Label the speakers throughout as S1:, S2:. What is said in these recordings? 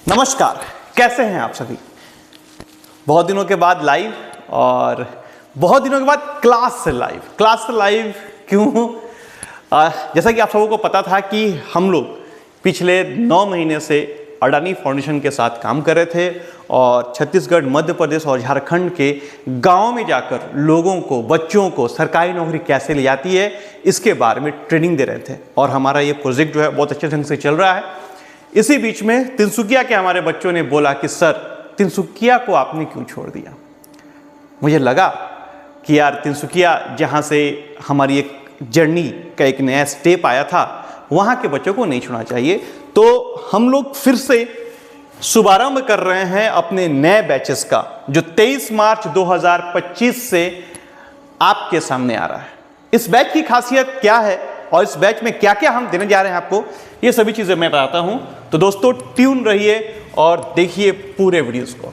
S1: नमस्कार, कैसे हैं आप सभी। बहुत दिनों के बाद लाइव और बहुत दिनों के बाद क्लास से लाइव क्यों? जैसा कि आप सबों को पता था कि हम लोग पिछले 9 महीने से अडानी फाउंडेशन के साथ काम कर रहे थे और छत्तीसगढ़, मध्य प्रदेश और झारखंड के गांव में जाकर लोगों को, बच्चों को सरकारी नौकरी कैसे ली जाती है इसके बारे में ट्रेनिंग दे रहे थे। और हमारा ये प्रोजेक्ट जो है बहुत अच्छे ढंग से चल रहा है। इसी बीच में तिनसुकिया के हमारे बच्चों ने बोला कि सर, तिनसुकिया को आपने क्यों छोड़ दिया। मुझे लगा कि यार तिनसुकिया जहाँ से हमारी एक जर्नी का एक नया स्टेप आया था, वहाँ के बच्चों को नहीं छोड़ना चाहिए। तो हम लोग फिर से शुभारंभ कर रहे हैं अपने नए बैचेस का, जो 23 मार्च 2025 से आपके सामने आ रहा है। इस बैच की खासियत क्या है और इस बैच में क्या क्या हम देने जा रहे हैं आपको, ये सभी चीज़ें मैं बताता हूं। तो दोस्तों ट्यून रहिए और देखिए पूरे वीडियोस को।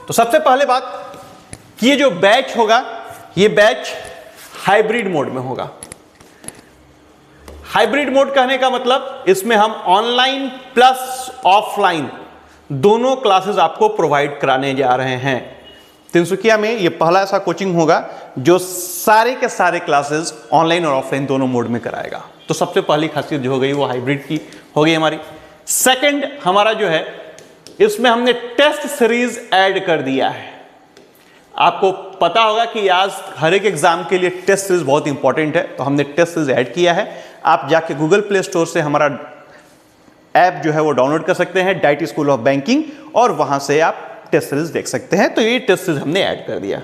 S1: तो सबसे पहले बात कि ये जो बैच होगा, ये बैच हाइब्रिड मोड में होगा। हाइब्रिड मोड कहने का मतलब इसमें हम ऑनलाइन प्लस ऑफलाइन दोनों क्लासेस आपको प्रोवाइड कराने जा रहे हैं। तिनसुकिया में ये पहला ऐसा कोचिंग होगा जो सारे के सारे क्लासेस ऑनलाइन और ऑफलाइन दोनों मोड में कराएगा। तो सबसे पहली खासियत जो हो गई वो हाइब्रिड की हो गई हमारी। सेकंड हमारा जो है, इसमें हमने टेस्ट सीरीज ऐड कर दिया है। आपको पता होगा कि आज हर एक एग्जाम के लिए टेस्ट सीरीज बहुत इंपॉर्टेंट है, तो हमने टेस्ट सीरीज ऐड किया है। आप जाके गूगल प्ले स्टोर से हमारा ऐप जो है वो डाउनलोड कर सकते हैं, डाइट स्कूल ऑफ बैंकिंग, और वहां से आप टेस्ट सीरीज देख सकते हैं। तो ये टेस्ट सीरीज हमने ऐड कर दिया।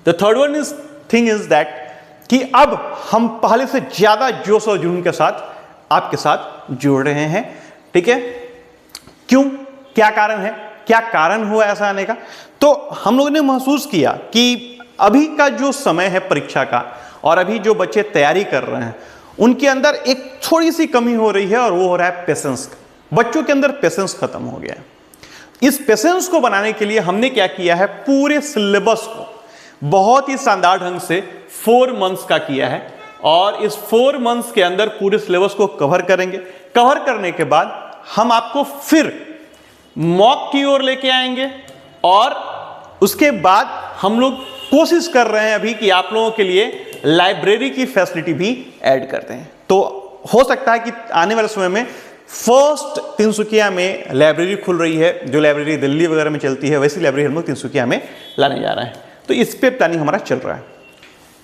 S1: The third one is thing is that कि अब हम पहले से ज्यादा जोश और जुनून के साथ आपके साथ जुड़ रहे हैं। ठीक है, क्यों, क्या कारण है, क्या कारण हुआ ऐसा आने का? तो हम लोगों ने महसूस किया कि अभी का जो समय है परीक्षा का, और अभी जो बच्चे तैयारी कर रहे हैं, उनके अंदर एक थोड़ी सी कमी हो रही है, और वो हो रहा है पेशेंस। बच्चों के अंदर पेशेंस खत्म हो गया है। इस पेशेंस को बनाने के लिए हमने क्या किया है, पूरे सिलेबस को बहुत ही शानदार ढंग से 4 मंथ्स का किया है, और इस 4 मंथ्स के अंदर पूरे सिलेबस को कवर करेंगे। कवर करने के बाद हम आपको फिर मॉक की ओर लेके आएंगे, और उसके बाद हम लोग कोशिश कर रहे हैं अभी कि आप लोगों के लिए लाइब्रेरी की फैसिलिटी भी ऐड करते हैं। तो हो सकता है कि आने वाले समय में फर्स्ट तिनसुकिया में लाइब्रेरी खुल रही है, जो लाइब्रेरी दिल्ली वगैरह में चलती है, वैसी लाइब्रेरी हम लोग तिनसुकिया में लाने जा रहे हैं। तो इस पे प्लानिंग हमारा चल रहा है।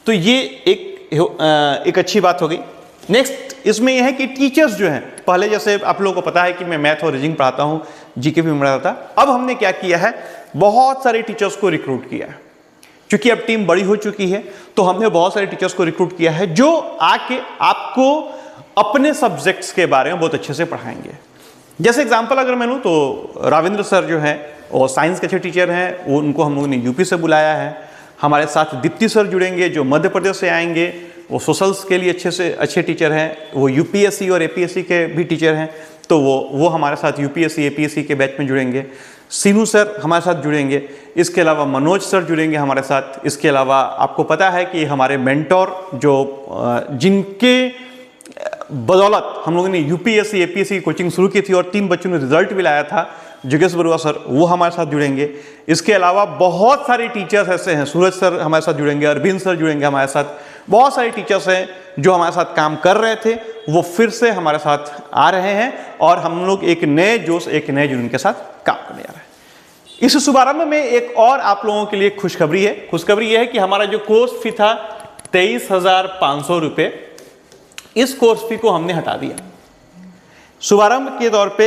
S1: तो ये एक अच्छी बात हो गई। नेक्स्ट इसमें यह है कि टीचर्स जो हैं, पहले जैसे आप लोगों को पता है कि मैं मैथ और रीजनिंग पढ़ाता हूँ, जीके भी पढ़ाता था। अब हमने क्या किया है, बहुत सारे टीचर्स को रिक्रूट किया है। क्योंकि अब टीम बड़ी हो चुकी है, तो हमने बहुत सारे टीचर्स को रिक्रूट किया है जो आके आपको अपने सब्जेक्ट्स के बारे में बहुत अच्छे से पढ़ाएंगे। जैसे एग्जांपल अगर मैं लूँ तो राविंद्र सर जो हैं वो साइंस के अच्छे टीचर हैं, वो उनको हम लोगों ने यूपी से बुलाया है। हमारे साथ दीप्ति सर जुड़ेंगे जो मध्य प्रदेश से आएंगे, वो सोशल्स के लिए अच्छे टीचर हैं, वो यूपीएससी और एपीएससी के भी टीचर हैं, तो वो हमारे साथ यूपीएससी एपीएससी के बैच में जुड़ेंगे। सीनू सर हमारे साथ जुड़ेंगे। इसके अलावा मनोज सर जुड़ेंगे हमारे साथ। इसके अलावा आपको पता है कि हमारे मेंटोर जो जिनके बदौलत हम लोगों ने यूपीएससी एपीएससी की कोचिंग शुरू की थी और 3 बच्चों ने रिजल्ट भी लाया था, जोगेश बरुआ सर, वो हमारे साथ जुड़ेंगे। इसके अलावा बहुत सारे टीचर्स ऐसे हैं, सूरज सर हमारे साथ जुड़ेंगे, अरविंद सर जुड़ेंगे हमारे साथ। बहुत सारे टीचर्स हैं जो हमारे साथ काम कर रहे थे, वो फिर से हमारे साथ आ रहे हैं, और हम लोग एक नए जोश, एक नए जुनून के साथ काम करने जा रहे हैं। इस शुभारंभ में एक और आप लोगों के लिए खुशखबरी है। खुशखबरी यह है कि हमारा जो कोर्स फी था 23,500 रुपये, इस कोर्स फी को हमने हटा दिया। शुभारंभ के तौर पे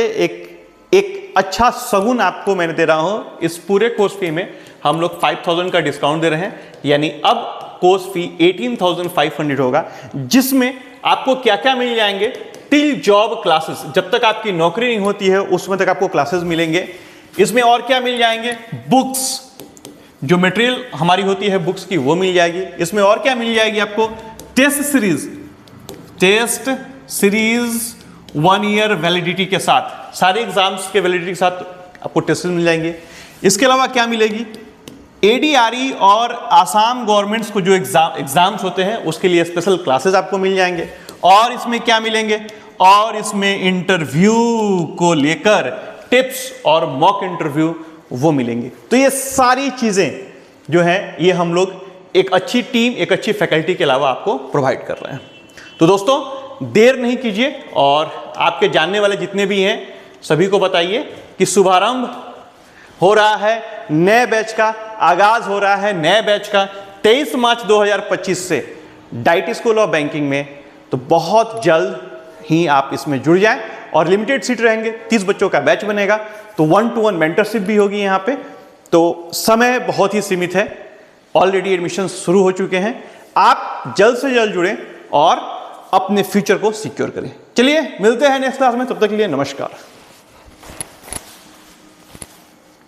S1: एक अच्छा सगुन आपको मैंने दे रहा हूं। इस पूरे कोर्स फी में हम लोग 5,000 का डिस्काउंट दे रहे हैं, यानी अब कोर्स फी 18,500 होगा, जिसमें आपको क्या क्या मिल जाएंगे। टिल जॉब क्लासेस, जब तक आपकी नौकरी नहीं होती है उसमें तक आपको क्लासेस मिलेंगे। इसमें और क्या मिल जाएंगे, बुक्स, जो मटेरियल हमारी होती है बुक्स की, वो मिल जाएगी। इसमें और क्या मिल जाएगी आपको, टेस्ट सीरीज 1 ईयर वैलिडिटी के साथ, सारे एग्जाम्स के वैलिडिटी के साथ आपको टेस्ट मिल जाएंगे। इसके अलावा क्या मिलेगी, एडीआरई और आसाम गवर्नमेंट्स को जो एग्जाम्स होते हैं उसके लिए स्पेशल क्लासेस आपको मिल जाएंगे। और इसमें क्या मिलेंगे, और इसमें इंटरव्यू को लेकर टिप्स और मॉक इंटरव्यू वो मिलेंगे। तो ये सारी चीजें जो हैं ये हम लोग एक अच्छी टीम, एक अच्छी फैकल्टी के अलावा आपको प्रोवाइड कर रहे हैं। तो दोस्तों देर नहीं कीजिए और आपके जानने वाले जितने भी हैं सभी को बताइए कि शुभारंभ हो रहा है नए बैच का, आगाज हो रहा है नए बैच का 23 मार्च 2025 से डाइट स्कूल ऑफ बैंकिंग में। तो बहुत जल्द ही आप इसमें जुड़ जाएं और लिमिटेड सीट रहेंगे, 30 बच्चों का बैच बनेगा। तो 1-to-1 मेंटरशिप भी होगी यहाँ पे। तो समय बहुत ही सीमित है, ऑलरेडी एडमिशन शुरू हो चुके हैं। आप जल्द से जल्द जुड़ें और अपने फ्यूचर को सिक्योर करें। चलिए मिलते हैं नेक्स्ट क्लास में, तब तक के लिए नमस्कार।